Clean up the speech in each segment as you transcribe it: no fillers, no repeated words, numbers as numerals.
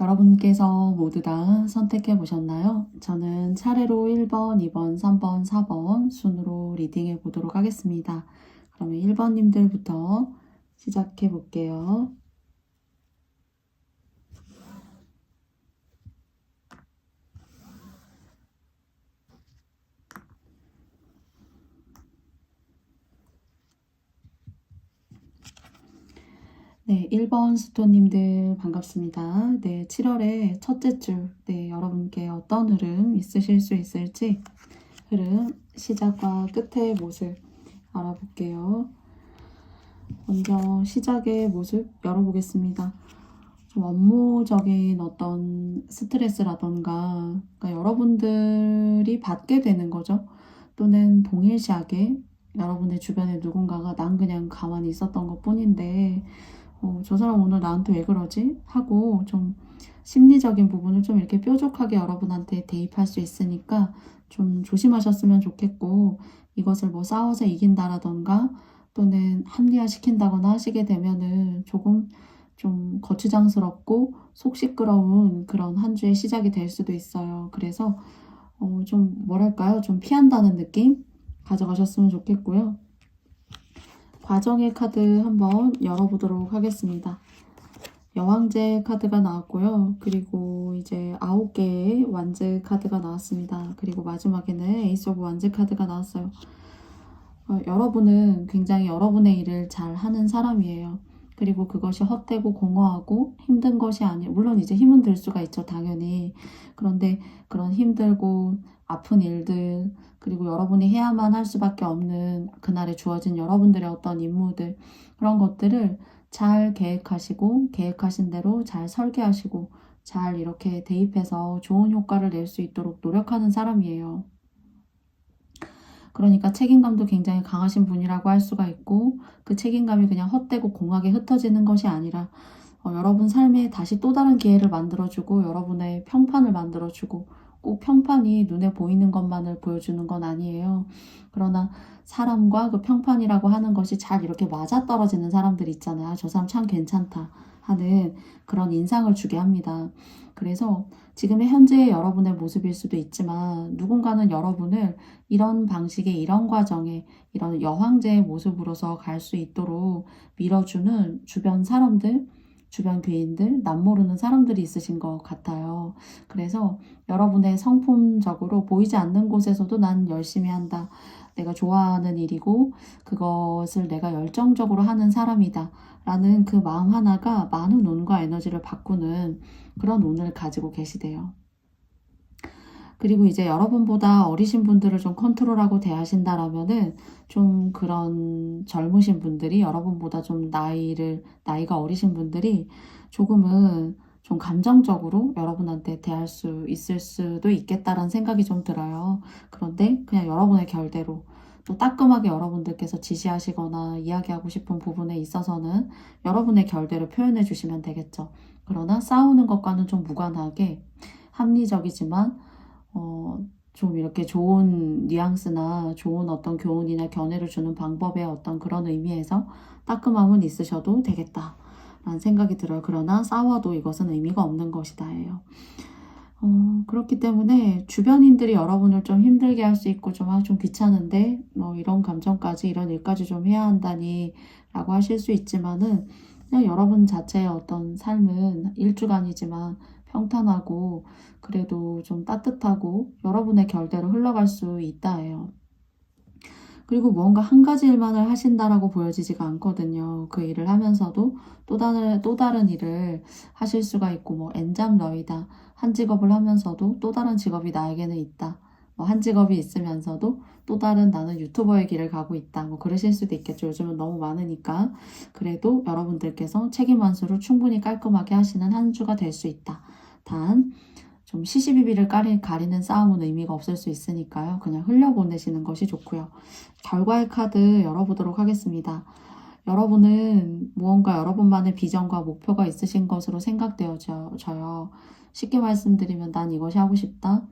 여러분께서 모두 다 선택해 보셨나요? 저는 차례로 1번, 2번, 3번, 4번 순으로 리딩해 보도록 하겠습니다. 그러면 1번님들부터 시작해 볼게요. 네, 1번 스토님들 반갑습니다. 네, 7월의 첫째 줄, 네, 여러분께 어떤 흐름 있으실 수 있을지 흐름 시작과 끝의 모습 알아볼게요. 먼저 시작의 모습 열어보겠습니다. 좀 업무적인 어떤 스트레스라던가 그러니까 여러분들이 받게 되는 거죠. 또는 동일시하게 여러분의 주변에 누군가가 난 그냥 가만히 있었던 것 뿐인데 저 사람 오늘 나한테 왜 그러지? 하고 좀 심리적인 부분을 좀 이렇게 뾰족하게 여러분한테 대입할 수 있으니까 좀 조심하셨으면 좋겠고 이것을 뭐 싸워서 이긴다라던가 또는 합리화시킨다거나 하시게 되면은 조금 좀 거추장스럽고 속 시끄러운 그런 한 주의 시작이 될 수도 있어요. 그래서 좀 뭐랄까요? 좀 피한다는 느낌 가져가셨으면 좋겠고요. 과정의 카드 한번 열어보도록 하겠습니다. 여왕제 카드가 나왔고요. 그리고 이제 9개의 완즈 카드가 나왔습니다. 그리고 마지막에는 에이스 오브 완즈 카드가 나왔어요. 여러분은 굉장히 여러분의 일을 잘 하는 사람이에요. 그리고 그것이 헛되고 공허하고 힘든 것이 아니에요. 물론 이제 힘은 들 수가 있죠, 당연히. 그런데 그런 힘들고 아픈 일들, 그리고 여러분이 해야만 할 수밖에 없는 그날에 주어진 여러분들의 어떤 임무들, 그런 것들을 잘 계획하시고, 계획하신 대로 잘 설계하시고, 잘 이렇게 대입해서 좋은 효과를 낼 수 있도록 노력하는 사람이에요. 그러니까 책임감도 굉장히 강하신 분이라고 할 수가 있고 그 책임감이 그냥 헛되고 공하게 흩어지는 것이 아니라 여러분 삶에 다시 또 다른 기회를 만들어주고 여러분의 평판을 만들어주고 꼭 평판이 눈에 보이는 것만을 보여주는 건 아니에요. 그러나 사람과 그 평판이라고 하는 것이 잘 이렇게 맞아떨어지는 사람들이 있잖아요. 저 사람 참 괜찮다 하는 그런 인상을 주게 합니다. 그래서 지금의 현재의 여러분의 모습일 수도 있지만 누군가는 여러분을 이런 방식의 이런 과정에 이런 여황제의 모습으로서 갈 수 있도록 밀어주는 주변 사람들, 주변 귀인들, 남모르는 사람들이 있으신 것 같아요. 그래서 여러분의 성품적으로 보이지 않는 곳에서도 난 열심히 한다. 내가 좋아하는 일이고 그것을 내가 열정적으로 하는 사람이다. 라는 그 마음 하나가 많은 운과 에너지를 바꾸는 그런 운을 가지고 계시대요. 그리고 이제 여러분보다 어리신 분들을 좀 컨트롤하고 대하신다라면은 좀 그런 젊으신 분들이 여러분보다 좀 나이가 어리신 분들이 조금은 좀 감정적으로 여러분한테 대할 수 있을 수도 있겠다라는 생각이 좀 들어요. 그런데 그냥 여러분의 결대로 또 따끔하게 여러분들께서 지시하시거나 이야기하고 싶은 부분에 있어서는 여러분의 결대로 표현해 주시면 되겠죠. 그러나 싸우는 것과는 좀 무관하게 합리적이지만 좀 이렇게 좋은 뉘앙스나 좋은 어떤 교훈이나 견해를 주는 방법의 어떤 그런 의미에서 따끔함은 있으셔도 되겠다 라는 생각이 들어요. 그러나 싸워도 이것은 의미가 없는 것이다예요. 그렇기 때문에 주변인들이 여러분을 좀 힘들게 할 수 있고 좀 귀찮은데 뭐 이런 감정까지 이런 일까지 좀 해야 한다니 라고 하실 수 있지만은 그냥 여러분 자체의 어떤 삶은 일주간이지만 평탄하고 그래도 좀 따뜻하고 여러분의 결대로 흘러갈 수 있다예요. 그리고 무언가 한 가지 일만을 하신다라고 보여지지가 않거든요. 그 일을 하면서도 또 다른 일을 하실 수가 있고 뭐 엔잡러이다. 한 직업을 하면서도 또 다른 직업이 나에게는 있다. 뭐 한 직업이 있으면서도 또 다른 나는 유튜버의 길을 가고 있다. 뭐 그러실 수도 있겠죠. 요즘은 너무 많으니까. 그래도 여러분들께서 책임 완수를 충분히 깔끔하게 하시는 한 주가 될 수 있다. 단 좀 시시비비를 가리는 싸움은 의미가 없을 수 있으니까요. 그냥 흘려보내시는 것이 좋고요. 결과의 카드 열어보도록 하겠습니다. 여러분은 무언가 여러분만의 비전과 목표가 있으신 것으로 생각되어져요. 쉽게 말씀드리면 난 이것이 하고 싶다.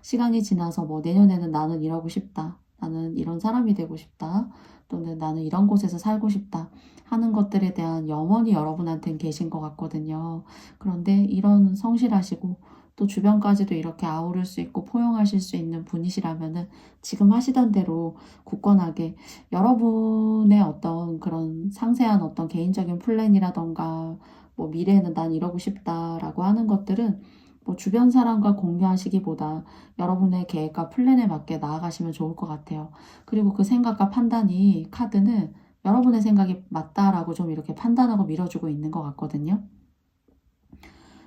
시간이 지나서 뭐 내년에는 나는 이러고 싶다. 나는 이런 사람이 되고 싶다. 또는 나는 이런 곳에서 살고 싶다. 하는 것들에 대한 염원이 여러분한테는 계신 것 같거든요. 그런데 이런 성실하시고 또 주변까지도 이렇게 아우를 수 있고 포용하실 수 있는 분이시라면은 지금 하시던 대로 굳건하게 여러분의 어떤 그런 상세한 어떤 개인적인 플랜이라던가 뭐 미래에는 난 이러고 싶다라고 하는 것들은 뭐 주변 사람과 공유하시기보다 여러분의 계획과 플랜에 맞게 나아가시면 좋을 것 같아요. 그리고 그 생각과 판단이 카드는 여러분의 생각이 맞다라고 좀 이렇게 판단하고 밀어주고 있는 것 같거든요.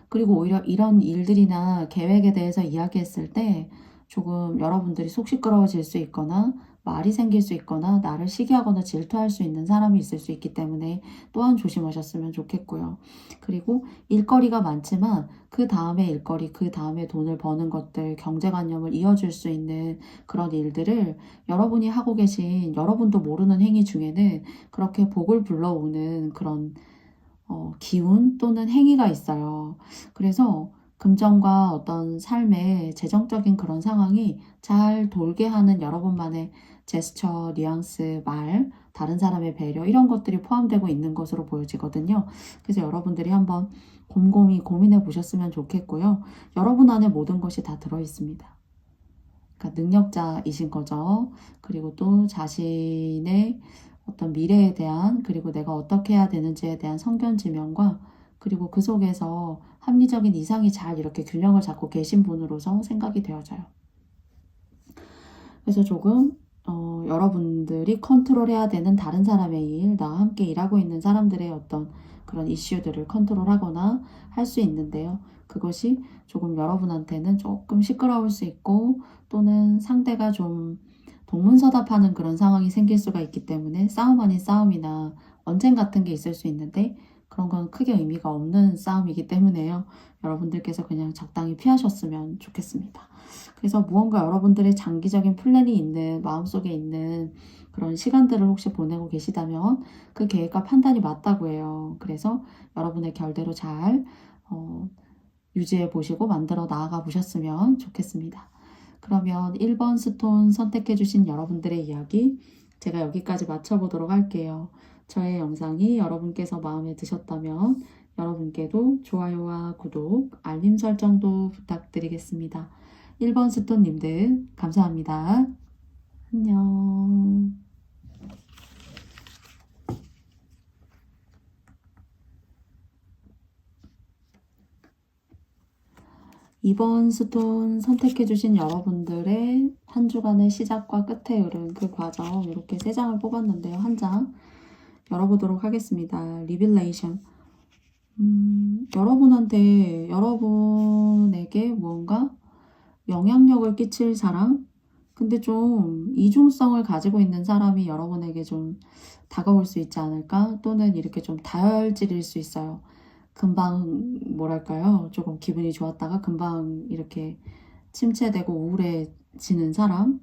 그리고 오히려 이런 일들이나 계획에 대해서 이야기했을 때 조금 여러분들이 속 시끄러워질 수 있거나 말이 생길 수 있거나 나를 시기하거나 질투할 수 있는 사람이 있을 수 있기 때문에 또한 조심하셨으면 좋겠고요. 그리고 일거리가 많지만 그 다음에 일거리, 그 다음에 돈을 버는 것들, 경제관념을 이어줄 수 있는 그런 일들을 여러분이 하고 계신 여러분도 모르는 행위 중에는 그렇게 복을 불러오는 그런 기운 또는 행위가 있어요. 그래서 금전과 어떤 삶의 재정적인 그런 상황이 잘 돌게 하는 여러분만의 제스처, 뉘앙스, 말, 다른 사람의 배려 이런 것들이 포함되고 있는 것으로 보여지거든요. 그래서 여러분들이 한번 곰곰이 고민해 보셨으면 좋겠고요. 여러분 안에 모든 것이 다 들어있습니다. 그러니까 능력자이신 거죠. 그리고 또 자신의 어떤 미래에 대한 그리고 내가 어떻게 해야 되는지에 대한 성견지명과 그리고 그 속에서 합리적인 이상이 잘 이렇게 균형을 잡고 계신 분으로서 생각이 되어져요. 그래서 조금 여러분들이 컨트롤해야 되는 다른 사람의 일, 나와 함께 일하고 있는 사람들의 어떤 그런 이슈들을 컨트롤하거나 할 수 있는데요. 그것이 조금 여러분한테는 조금 시끄러울 수 있고 또는 상대가 좀 동문서답하는 그런 상황이 생길 수가 있기 때문에 싸움 아닌 싸움이나 언쟁 같은 게 있을 수 있는데 그런 건 크게 의미가 없는 싸움이기 때문에요. 여러분들께서 그냥 적당히 피하셨으면 좋겠습니다. 그래서 무언가 여러분들의 장기적인 플랜이 있는 마음속에 있는 그런 시간들을 혹시 보내고 계시다면 그 계획과 판단이 맞다고 해요. 그래서 여러분의 결대로 잘 유지해 보시고 만들어 나아가 보셨으면 좋겠습니다. 그러면 1번 스톤 선택해 주신 여러분들의 이야기 제가 여기까지 마쳐보도록 할게요. 저의 영상이 여러분께서 마음에 드셨다면 여러분께도 좋아요와 구독, 알림 설정도 부탁드리겠습니다. 1번 스톤님들 감사합니다. 안녕. 2번 스톤 선택해주신 여러분들의 한 주간의 시작과 끝의 흐름, 그 과정 이렇게 3장을 뽑았는데요. 한 장 열어보도록 하겠습니다. 리빌레이션. 여러분에게 무언가 영향력을 끼칠 사람? 근데 좀 이중성을 가지고 있는 사람이 여러분에게 좀 다가올 수 있지 않을까? 또는 이렇게 좀 다혈질일 수 있어요. 금방 뭐랄까요? 조금 기분이 좋았다가 금방 이렇게 침체되고 우울해지는 사람?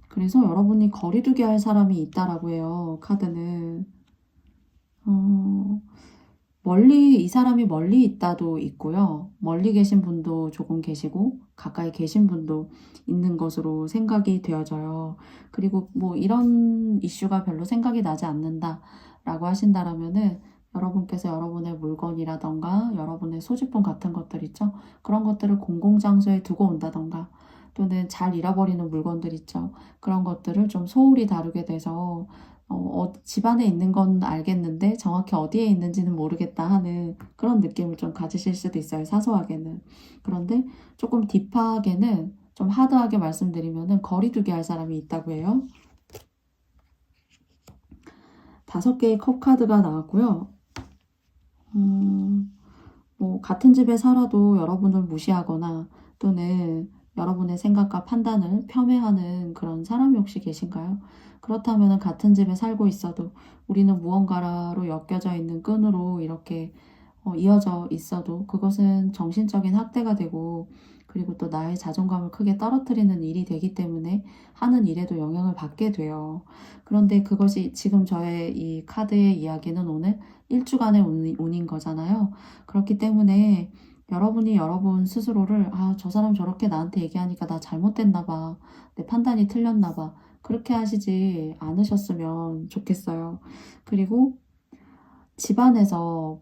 그래서 여러분이 거리두기 할 사람이 있다라고 해요. 카드는. 이 사람이 멀리 있다도 있고요. 멀리 계신 분도 조금 계시고, 가까이 계신 분도 있는 것으로 생각이 되어져요. 그리고 뭐 이런 이슈가 별로 생각이 나지 않는다라고 하신다라면은 여러분께서 여러분의 물건이라던가 여러분의 소지품 같은 것들 있죠. 그런 것들을 공공장소에 두고 온다던가 또는 잘 잃어버리는 물건들 있죠. 그런 것들을 좀 소홀히 다루게 돼서 집안에 있는 건 알겠는데 정확히 어디에 있는지는 모르겠다 하는 그런 느낌을 좀 가지실 수도 있어요. 사소하게는. 그런데 조금 딥하게는 좀 하드하게 말씀드리면은 거리두기 할 사람이 있다고 해요. 5개의 컵 카드가 나왔고요. 뭐 같은 집에 살아도 여러분을 무시하거나 또는 여러분의 생각과 판단을 폄훼하는 그런 사람이 혹시 계신가요? 그렇다면 같은 집에 살고 있어도 우리는 무언가로 엮여져 있는 끈으로 이렇게 이어져 있어도 그것은 정신적인 학대가 되고 그리고 또 나의 자존감을 크게 떨어뜨리는 일이 되기 때문에 하는 일에도 영향을 받게 돼요. 그런데 그것이 지금 저의 이 카드의 이야기는 오늘 1주간의 운인 거잖아요. 그렇기 때문에 여러분이 여러분 스스로를 저 사람 저렇게 나한테 얘기하니까 나 잘못됐나 봐. 내 판단이 틀렸나 봐. 그렇게 하시지 않으셨으면 좋겠어요. 그리고 집안에서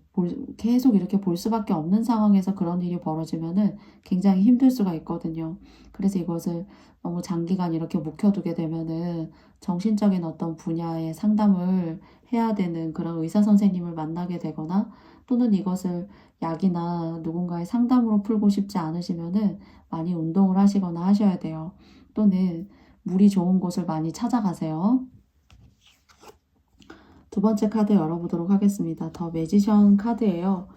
계속 이렇게 볼 수밖에 없는 상황에서 그런 일이 벌어지면은 굉장히 힘들 수가 있거든요. 그래서 이것을 너무 장기간 이렇게 묵혀두게 되면은 정신적인 어떤 분야의 상담을 해야 되는 그런 의사 선생님을 만나게 되거나, 또는 이것을 약이나 누군가의 상담으로 풀고 싶지 않으시면은 많이 운동을 하시거나 하셔야 돼요. 또는 물이 좋은 곳을 많이 찾아가세요. 두 번째 카드 열어보도록 하겠습니다. 더 매지션 카드예요.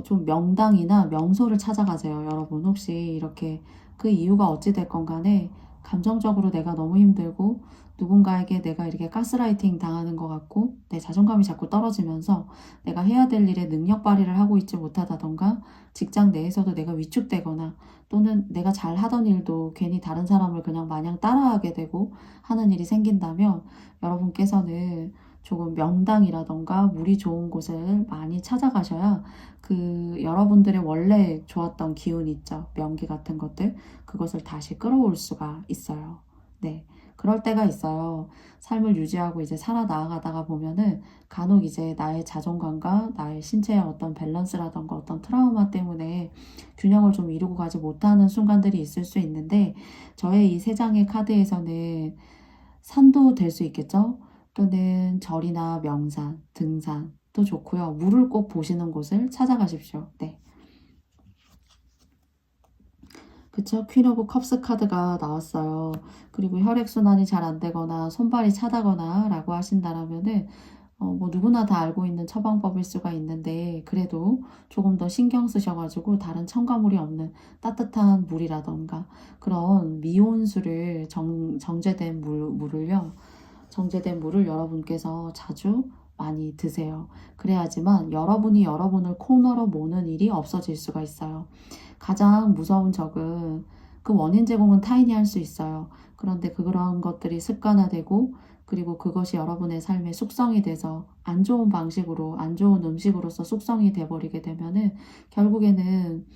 좀 명당이나 명소를 찾아가세요. 여러분 혹시 이렇게 그 이유가 어찌 됐건 간에 감정적으로 내가 너무 힘들고 누군가에게 내가 이렇게 가스라이팅 당하는 것 같고 내 자존감이 자꾸 떨어지면서 내가 해야 될 일에 능력 발휘를 하고 있지 못하다던가, 직장 내에서도 내가 위축되거나, 또는 내가 잘 하던 일도 괜히 다른 사람을 그냥 마냥 따라하게 되고 하는 일이 생긴다면, 여러분께서는 조금 명당이라던가 물이 좋은 곳을 많이 찾아가셔야 여러분들의 원래 좋았던 기운 있죠. 명기 같은 것들. 그것을 다시 끌어올 수가 있어요. 네. 그럴 때가 있어요. 삶을 유지하고 이제 살아 나아가다가 보면은 간혹 이제 나의 자존감과 나의 신체의 어떤 밸런스라던가 어떤 트라우마 때문에 균형을 좀 이루고 가지 못하는 순간들이 있을 수 있는데, 저의 이 세 장의 카드에서는 산도 될 수 있겠죠? 또는 절이나 명산, 등산도 좋고요. 물을 꼭 보시는 곳을 찾아가십시오. 네. 그쵸? 퀸 오브 컵스 카드가 나왔어요. 그리고 혈액순환이 잘 안 되거나 손발이 차다거나 라고 하신다라면은 뭐 누구나 다 알고 있는 처방법일 수가 있는데, 그래도 조금 더 신경 쓰셔가지고 다른 첨가물이 없는 따뜻한 물이라던가 그런 미온수를 정제된 물을요. 정제된 물을 여러분께서 자주 많이 드세요. 그래야지만 여러분이 여러분을 코너로 모는 일이 없어질 수가 있어요. 가장 무서운 적은 그 원인 제공은 타인이 할 수 있어요. 그런데 그런 것들이 습관화되고, 그리고 그것이 여러분의 삶의 숙성이 돼서 안 좋은 방식으로, 안 좋은 음식으로서 숙성이 돼버리게 되면은 결국에는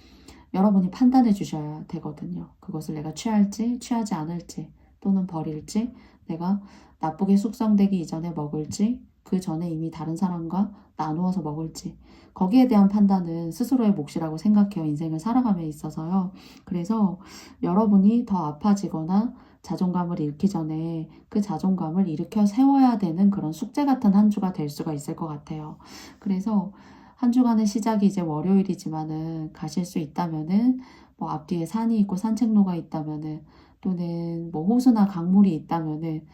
여러분이 판단해 주셔야 되거든요. 그것을 내가 취할지, 취하지 않을지, 또는 버릴지, 내가 나쁘게 숙성되기 이전에 먹을지, 그 전에 이미 다른 사람과 나누어서 먹을지, 거기에 대한 판단은 스스로의 몫이라고 생각해요. 인생을 살아감에 있어서요. 그래서 여러분이 더 아파지거나 자존감을 잃기 전에 그 자존감을 일으켜 세워야 되는 그런 숙제 같은 한 주가 될 수가 있을 것 같아요. 그래서 한 주간의 시작이 이제 월요일이지만은 가실 수 있다면은, 뭐 앞뒤에 산이 있고 산책로가 있다면은, 또는 뭐 호수나 강물이 있다면은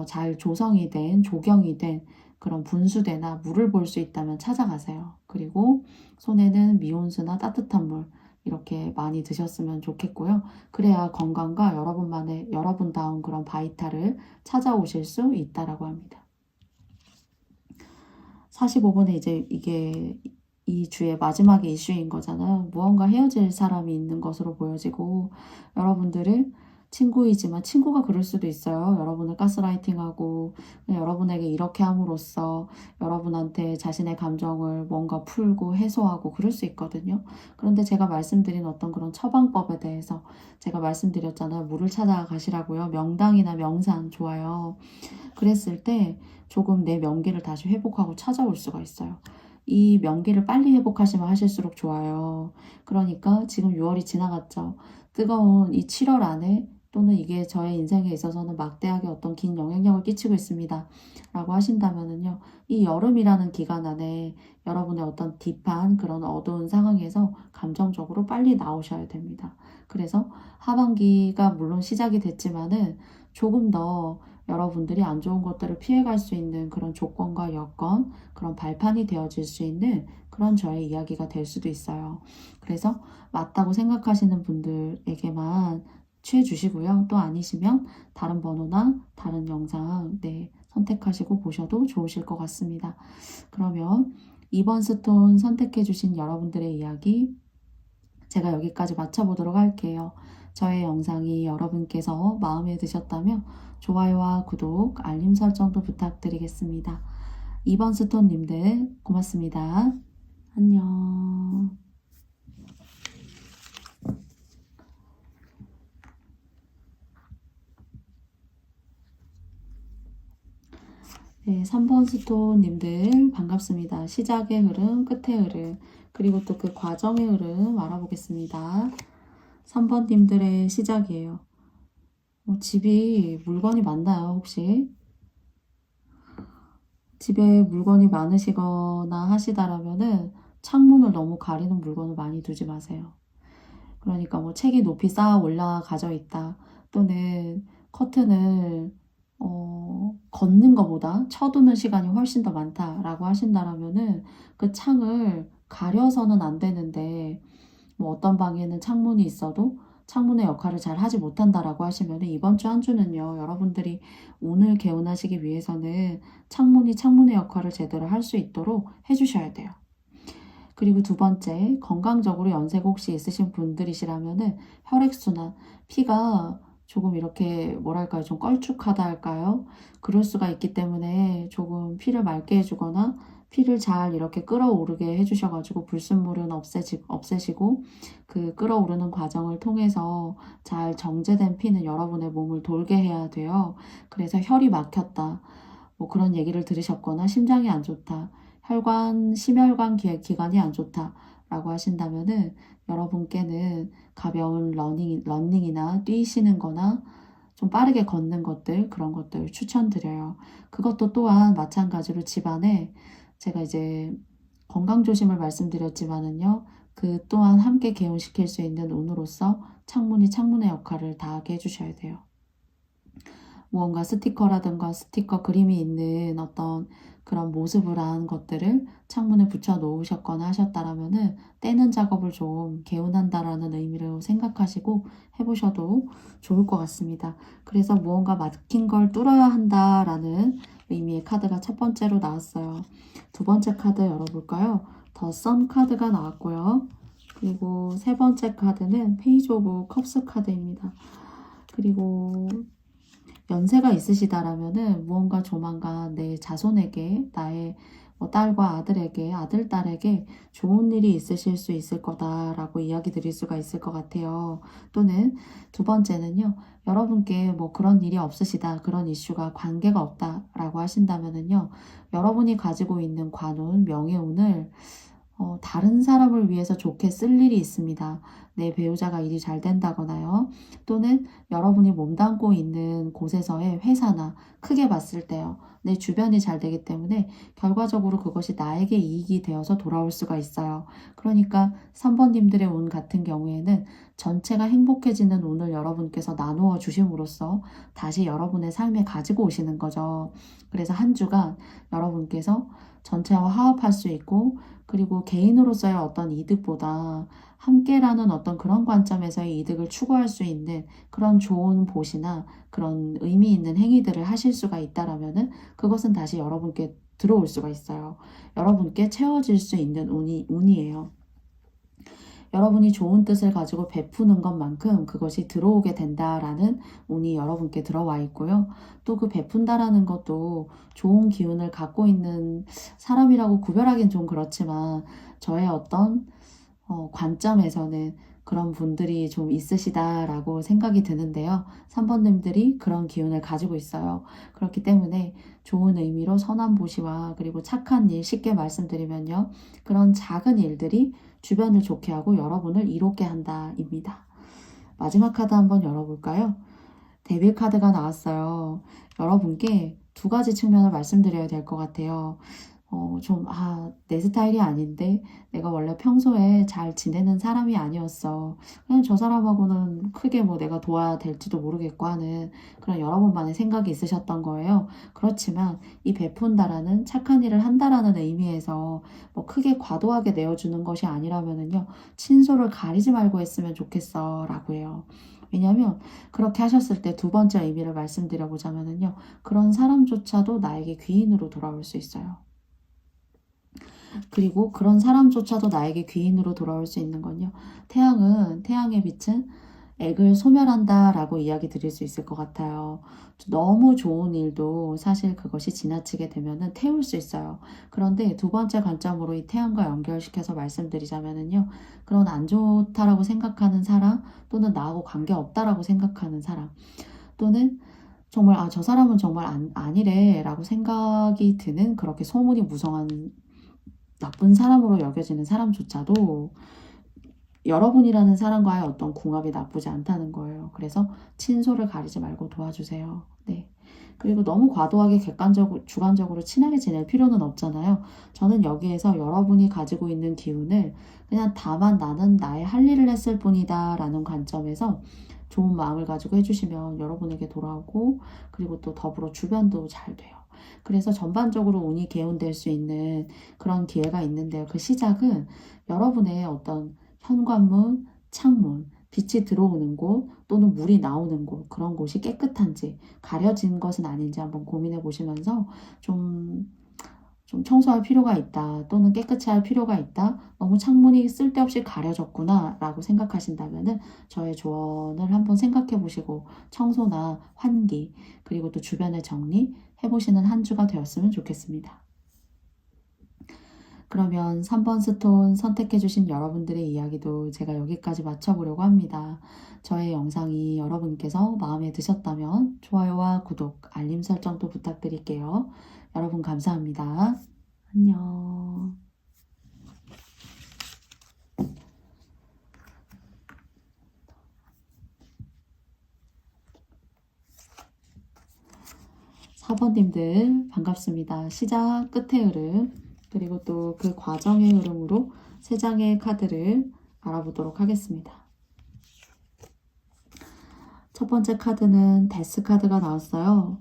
잘 조성이 된, 조경이 된 그런 분수대나 물을 볼 수 있다면 찾아가세요. 그리고 손에는 미온수나 따뜻한 물 이렇게 많이 드셨으면 좋겠고요. 그래야 건강과 여러분만의, 여러분다운 그런 바이탈을 찾아오실 수 있다라고 합니다. 45번에 이제 이게 이 주의 마지막의 이슈인 거잖아요. 무언가 헤어질 사람이 있는 것으로 보여지고, 여러분들을 친구이지만 친구가 그럴 수도 있어요. 여러분을 가스라이팅하고 여러분에게 이렇게 함으로써 여러분한테 자신의 감정을 뭔가 풀고 해소하고 그럴 수 있거든요. 그런데 제가 말씀드린 어떤 그런 처방법에 대해서 제가 말씀드렸잖아요. 물을 찾아가시라고요. 명당이나 명산 좋아요. 그랬을 때 조금 내 명기를 다시 회복하고 찾아올 수가 있어요. 이 명기를 빨리 회복하시면 하실수록 좋아요. 그러니까 지금 6월이 지나갔죠. 뜨거운 이 7월 안에, 또는 이게 저의 인생에 있어서는 막대하게 어떤 긴 영향력을 끼치고 있습니다 라고 하신다면은요, 이 여름이라는 기간 안에 여러분의 어떤 딥한 그런 어두운 상황에서 감정적으로 빨리 나오셔야 됩니다. 그래서 하반기가 물론 시작이 됐지만은 조금 더 여러분들이 안 좋은 것들을 피해갈 수 있는 그런 조건과 여건, 그런 발판이 되어질 수 있는 그런 저의 이야기가 될 수도 있어요. 그래서 맞다고 생각하시는 분들에게만 취해 주시고요. 또 아니시면 다른 번호나 다른 영상 선택하시고 보셔도 좋으실 것 같습니다. 그러면 2번 스톤 선택해 주신 여러분들의 이야기 제가 여기까지 마쳐보도록 할게요. 저의 영상이 여러분께서 마음에 드셨다면 좋아요와 구독, 알림 설정도 부탁드리겠습니다. 2번 스톤님들 고맙습니다. 안녕. 네, 3번 스톤님들 반갑습니다. 시작의 흐름, 끝의 흐름, 그리고 또 그 과정의 흐름 알아보겠습니다. 3번님들의 시작이에요. 집이 물건이 많나요, 혹시? 집에 물건이 많으시거나 하시다라면은 창문을 너무 가리는 물건을 많이 두지 마세요. 그러니까 뭐 책이 높이 쌓아 올라가져 있다. 또는 커튼을 걷는 것보다 쳐두는 시간이 훨씬 더 많다라고 하신다라면은 그 창을 가려서는 안 되는데 뭐 어떤 방에는 창문이 있어도 창문의 역할을 잘 하지 못한다라고 하시면 이번 주 한 주는요, 여러분들이 오늘 개운하시기 위해서는 창문이 창문의 역할을 제대로 할 수 있도록 해주셔야 돼요. 그리고 두 번째, 건강적으로 연세가 혹시 있으신 분들이시라면은 혈액순환, 피가 조금 이렇게 뭐랄까요, 좀 걸쭉하다 할까요? 그럴 수가 있기 때문에 조금 피를 맑게 해주거나 피를 잘 이렇게 끓어오르게 해주셔가지고 불순물은 없애시고 그 끓어오르는 과정을 통해서 잘 정제된 피는 여러분의 몸을 돌게 해야 돼요. 그래서 혈이 막혔다, 뭐 그런 얘기를 들으셨거나 심장이 안 좋다, 심혈관 기관이 안 좋다라고 하신다면은 여러분께는 가벼운 러닝이나 뛰시는 거나 좀 빠르게 걷는 것들, 그런 것들 추천드려요. 그것도 또한 마찬가지로 집안에 제가 이제 건강조심을 말씀드렸지만은요, 그 또한 함께 개운시킬 수 있는 운으로서 창문이 창문의 역할을 다하게 해주셔야 돼요. 무언가 스티커라든가 스티커 그림이 있는 어떤 그런 모습을 한 것들을 창문에 붙여 놓으셨거나 하셨다라면은 떼는 작업을 좀 개운한다라는 의미로 생각하시고 해보셔도 좋을 것 같습니다. 그래서 무언가 막힌 걸 뚫어야 한다라는 의미의 카드가 첫 번째로 나왔어요. 두 번째 카드 열어볼까요? 더 선 카드가 나왔고요. 그리고 세 번째 카드는 페이지 오브 컵스 카드입니다. 그리고 연세가 있으시다라면은 무언가 조만간 내 자손에게, 나의 뭐 딸과 아들에게, 아들, 딸에게 좋은 일이 있으실 수 있을 거다라고 이야기 드릴 수가 있을 것 같아요. 또는 두 번째는요, 여러분께 뭐 그런 일이 없으시다, 그런 이슈가 관계가 없다라고 하신다면은요, 여러분이 가지고 있는 관운, 명예운을 다른 사람을 위해서 좋게 쓸 일이 있습니다. 내 배우자가 일이 잘 된다거나요. 또는 여러분이 몸담고 있는 곳에서의 회사나 크게 봤을 때요, 내 주변이 잘 되기 때문에 결과적으로 그것이 나에게 이익이 되어서 돌아올 수가 있어요. 그러니까 3번님들의 운 같은 경우에는 전체가 행복해지는 운을 여러분께서 나누어 주심으로써 다시 여러분의 삶에 가지고 오시는 거죠. 그래서 한 주간 여러분께서 전체와 화합할 수 있고, 그리고 개인으로서의 어떤 이득보다 함께라는 어떤 그런 관점에서의 이득을 추구할 수 있는 그런 좋은 보시나 그런 의미 있는 행위들을 하실 수가 있다라면은 그것은 다시 여러분께 들어올 수가 있어요. 여러분께 채워질 수 있는 운이에요. 여러분이 좋은 뜻을 가지고 베푸는 것만큼 그것이 들어오게 된다라는 운이 여러분께 들어와 있고요. 또 그 베푼다라는 것도 좋은 기운을 갖고 있는 사람이라고 구별하기는 좀 그렇지만 저의 어떤 관점에서는 그런 분들이 좀 있으시다라고 생각이 드는데요. 3번님들이 그런 기운을 가지고 있어요. 그렇기 때문에 좋은 의미로 선한 보시와 그리고 착한 일, 쉽게 말씀드리면요, 그런 작은 일들이 주변을 좋게 하고 여러분을 이롭게 한다입니다. 마지막 카드 한번 열어볼까요? 데빌 카드가 나왔어요. 여러분께 두 가지 측면을 말씀드려야 될 것 같아요. 내 스타일이 아닌데, 내가 원래 평소에 잘 지내는 사람이 아니었어, 그냥 저 사람하고는 크게 뭐 내가 도와야 될지도 모르겠고 하는 그런 여러분만의 생각이 있으셨던 거예요. 그렇지만 이 베푼다라는 착한 일을 한다라는 의미에서 뭐 크게 과도하게 내어주는 것이 아니라면은요, 친소를 가리지 말고 했으면 좋겠어 라고 해요. 왜냐하면 그렇게 하셨을 때 두 번째 의미를 말씀드려보자면은요, 그런 사람조차도 나에게 귀인으로 돌아올 수 있어요. 그리고 그런 사람조차도 나에게 귀인으로 돌아올 수 있는 건요, 태양의 빛은 액을 소멸한다 라고 이야기 드릴 수 있을 것 같아요. 너무 좋은 일도 사실 그것이 지나치게 되면은 태울 수 있어요. 그런데 두 번째 관점으로 이 태양과 연결시켜서 말씀드리자면은요, 그런 안 좋다라고 생각하는 사람, 또는 나하고 관계없다라고 생각하는 사람, 또는 정말 저 사람은 정말 아니래 라고 생각이 드는, 그렇게 소문이 무성한 나쁜 사람으로 여겨지는 사람조차도 여러분이라는 사람과의 어떤 궁합이 나쁘지 않다는 거예요. 그래서 친소를 가리지 말고 도와주세요. 네. 그리고 너무 과도하게 객관적으로, 주관적으로 친하게 지낼 필요는 없잖아요. 저는 여기에서 여러분이 가지고 있는 기운을 그냥 다만 나는 나의 할 일을 했을 뿐이다 라는 관점에서 좋은 마음을 가지고 해주시면 여러분에게 돌아오고, 그리고 또 더불어 주변도 잘 돼요. 그래서 전반적으로 운이 개운될 수 있는 그런 기회가 있는데요. 그 시작은 여러분의 어떤 현관문, 창문, 빛이 들어오는 곳 또는 물이 나오는 곳, 그런 곳이 깨끗한지, 가려진 것은 아닌지 한번 고민해 보시면서 좀 청소할 필요가 있다 또는 깨끗이 할 필요가 있다, 너무 창문이 쓸데없이 가려졌구나 라고 생각하신다면은 저의 조언을 한번 생각해 보시고 청소나 환기, 그리고 또 주변의 정리 해보시는 한 주가 되었으면 좋겠습니다. 그러면 3번 스톤 선택해주신 여러분들의 이야기도 제가 여기까지 마쳐보려고 합니다. 저의 영상이 여러분께서 마음에 드셨다면 좋아요와 구독, 알림 설정도 부탁드릴게요. 여러분 감사합니다. 안녕. 4번님들 반갑습니다. 시작 끝의 흐름, 그리고 또 그 과정의 흐름으로 3장의 카드를 알아보도록 하겠습니다. 첫 번째 카드는 데스 카드가 나왔어요.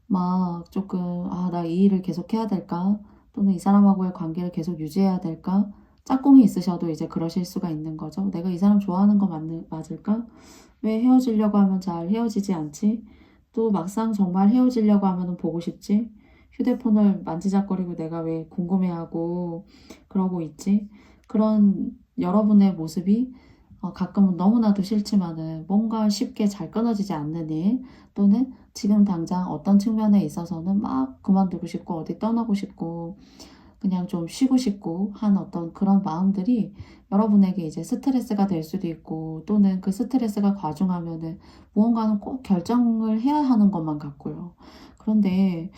막 조금 나 이 일을 계속 해야 될까? 또는 이 사람하고의 관계를 계속 유지해야 될까? 짝꿍이 있으셔도 이제 그러실 수가 있는 거죠. 내가 이 사람 좋아하는 거 맞을까? 왜 헤어지려고 하면 잘 헤어지지 않지? 또 막상 정말 헤어지려고 하면 보고 싶지? 휴대폰을 만지작거리고 내가 왜 궁금해하고 그러고 있지? 그런 여러분의 모습이 가끔은 너무나도 싫지만은 뭔가 쉽게 잘 끊어지지 않는 일, 또는 지금 당장 어떤 측면에 있어서는 막 그만두고 싶고 어디 떠나고 싶고 그냥 좀 쉬고 싶고 한 어떤 그런 마음들이 여러분에게 이제 스트레스가 될 수도 있고, 또는 그 스트레스가 과중하면은 무언가는 꼭 결정을 해야 하는 것만 같고요. 그런데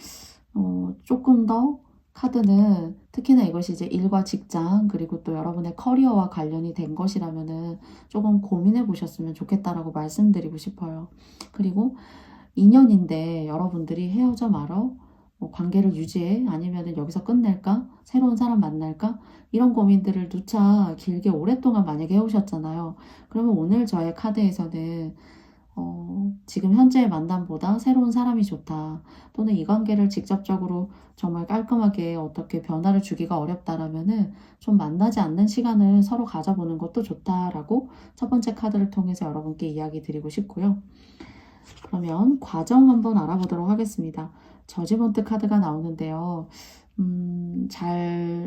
조금 더 카드는, 특히나 이것이 이제 일과 직장 그리고 또 여러분의 커리어와 관련이 된 것이라면은 조금 고민해 보셨으면 좋겠다라고 말씀드리고 싶어요. 그리고 인연인데 여러분들이 헤어져 말어? 뭐 관계를 유지해? 아니면은 여기서 끝낼까? 새로운 사람 만날까? 이런 고민들을 누차 길게 오랫동안 만약에 해오셨잖아요. 그러면 오늘 저의 카드에서는 지금 현재의 만남보다 새로운 사람이 좋다, 또는 이 관계를 직접적으로 정말 깔끔하게 어떻게 변화를 주기가 어렵다라면은 좀 만나지 않는 시간을 서로 가져보는 것도 좋다라고 첫 번째 카드를 통해서 여러분께 이야기 드리고 싶고요. 그러면 과정 한번 알아보도록 하겠습니다. 저지먼트 카드가 나오는데요.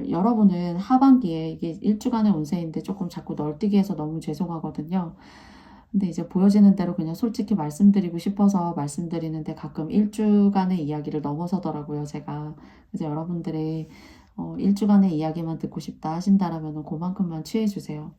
여러분은 하반기에, 이게 1주간의 운세인데 조금 자꾸 널뛰기 해서 너무 죄송하거든요. 근데 이제 보여지는 대로 그냥 솔직히 말씀드리고 싶어서 말씀드리는데 가끔 1주간의 이야기를 넘어서더라고요, 제가. 그래서 여러분들의 1주간의 이야기만 듣고 싶다 하신다라면 그만큼만 취해주세요.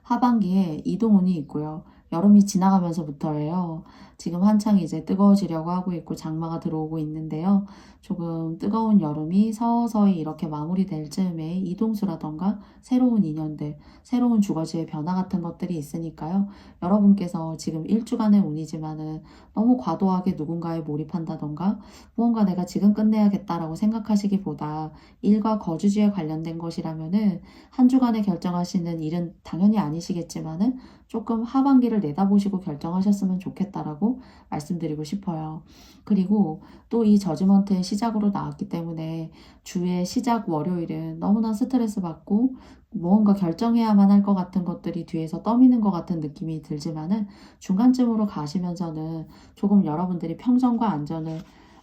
하반기에 이동운이 있고요. 여름이 지나가면서부터예요. 지금 한창 이제 뜨거워지려고 하고 있고 장마가 들어오고 있는데요. 조금 뜨거운 여름이 서서히 이렇게 마무리될 즈음에 이동수라던가 새로운 인연들, 새로운 주거지의 변화 같은 것들이 있으니까요. 여러분께서 지금 1주간의 운이지만은 너무 과도하게 누군가에 몰입한다던가 무언가 내가 지금 끝내야겠다라고 생각하시기보다 일과 거주지에 관련된 것이라면은 한 주간에 결정하시는 일은 당연히 아니시겠지만은 조금 하반기를 내다보시고 결정하셨으면 좋겠다라고 말씀드리고 싶어요. 그리고 또 이 저지먼트의 시작으로 나왔기 때문에 주의 시작 월요일은 너무나 스트레스 받고 무언가 결정해야만 할 것 같은 것들이 뒤에서 떠미는 것 같은 느낌이 들지만은 중간쯤으로 가시면서는 조금 여러분들이 평정과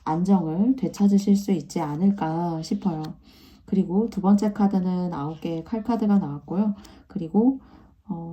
안정을 되찾으실 수 있지 않을까 싶어요. 그리고 두 번째 카드는 9개의 칼 카드가 나왔고요. 그리고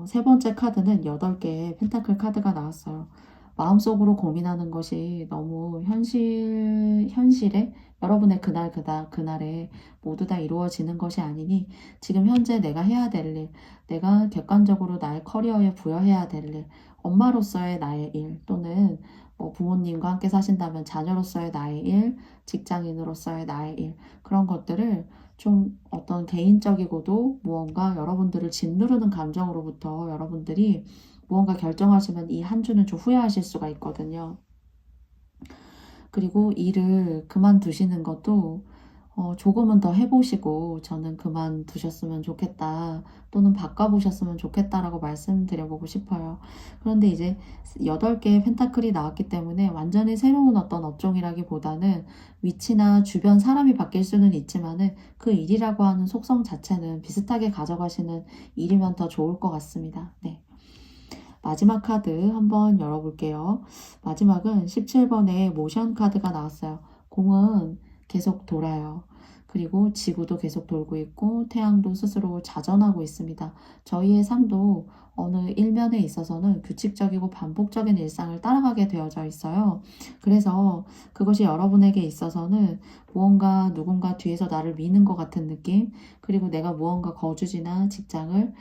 세 번째 카드는 8개의 펜타클 카드가 나왔어요. 마음속으로 고민하는 것이 너무 현실에 여러분의 그날에 모두 다 이루어지는 것이 아니니 지금 현재 내가 해야 될 일, 내가 객관적으로 나의 커리어에 부여해야 될 일, 엄마로서의 나의 일 또는 뭐 부모님과 함께 사신다면 자녀로서의 나의 일, 직장인으로서의 나의 일 그런 것들을 좀 어떤 개인적이고도 무언가 여러분들을 짓누르는 감정으로부터 여러분들이 무언가 결정하시면 이 한 주는 좀 후회하실 수가 있거든요. 그리고 일을 그만두시는 것도 조금은 더 해보시고 저는 그만두셨으면 좋겠다 또는 바꿔보셨으면 좋겠다라고 말씀드려보고 싶어요. 그런데 이제 8개의 펜타클이 나왔기 때문에 완전히 새로운 어떤 업종이라기보다는 위치나 주변 사람이 바뀔 수는 있지만은 그 일이라고 하는 속성 자체는 비슷하게 가져가시는 일이면 더 좋을 것 같습니다. 네. 마지막 카드 한번 열어볼게요. 마지막은 17번에 모션 카드가 나왔어요. 공은 계속 돌아요. 그리고 지구도 계속 돌고 있고 태양도 스스로 자전하고 있습니다. 저희의 삶도 어느 일면에 있어서는 규칙적이고 반복적인 일상을 따라가게 되어져 있어요. 그래서 그것이 여러분에게 있어서는 무언가 누군가 뒤에서 나를 미는 것 같은 느낌, 그리고 내가 무언가 거주지나 직장을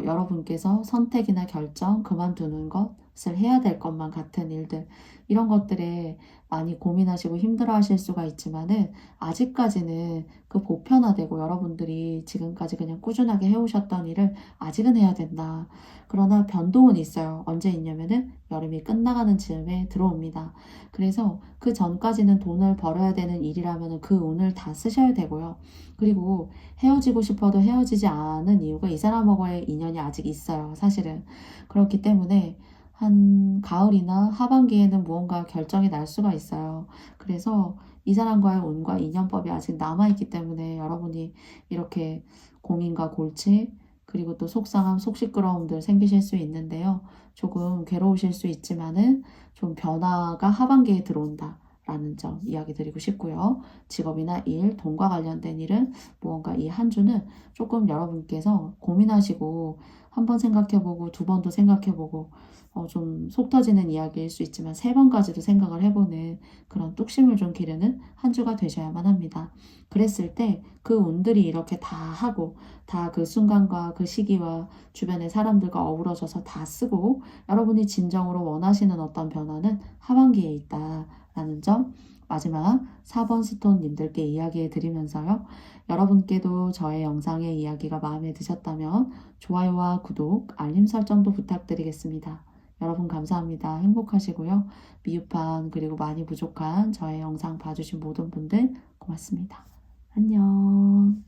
여러분께서 선택이나 결정, 그만두는 것을 해야 될 것만 같은 일들, 이런 것들에 많이 고민하시고 힘들어 하실 수가 있지만은 아직까지는 그 보편화되고 여러분들이 지금까지 그냥 꾸준하게 해오셨던 일을 아직은 해야 된다. 그러나 변동은 있어요. 언제 있냐면은 여름이 끝나가는 즈음에 들어옵니다. 그래서 그 전까지는 돈을 벌어야 되는 일이라면은 그 운을 다 쓰셔야 되고요. 그리고 헤어지고 싶어도 헤어지지 않은 이유가 이 사람하고의 인연이 아직 있어요. 사실은. 그렇기 때문에 한 가을이나 하반기에는 무언가 결정이 날 수가 있어요. 그래서 이 사람과의 운과 인연법이 아직 남아있기 때문에 여러분이 이렇게 고민과 골치, 그리고 또 속상함, 속 시끄러움들 생기실 수 있는데요. 조금 괴로우실 수 있지만은 좀 변화가 하반기에 들어온다. 라는 점 이야기 드리고 싶고요. 직업이나 일, 돈과 관련된 일은 무언가 이 한 주는 조금 여러분께서 고민하시고 한 번 생각해보고 두 번도 생각해보고 좀 속 터지는 이야기일 수 있지만 3번까지도 생각을 해보는 그런 뚝심을 좀 기르는 한 주가 되셔야만 합니다. 그랬을 때 그 운들이 이렇게 다 하고 다 그 순간과 그 시기와 주변의 사람들과 어우러져서 다 쓰고 여러분이 진정으로 원하시는 어떤 변화는 하반기에 있다라는 점 마지막 4번 스톤님들께 이야기해 드리면서요. 여러분께도 저의 영상의 이야기가 마음에 드셨다면 좋아요와 구독, 알림 설정도 부탁드리겠습니다. 여러분 감사합니다. 행복하시고요. 미흡한 그리고 많이 부족한 저의 영상 봐주신 모든 분들 고맙습니다. 안녕.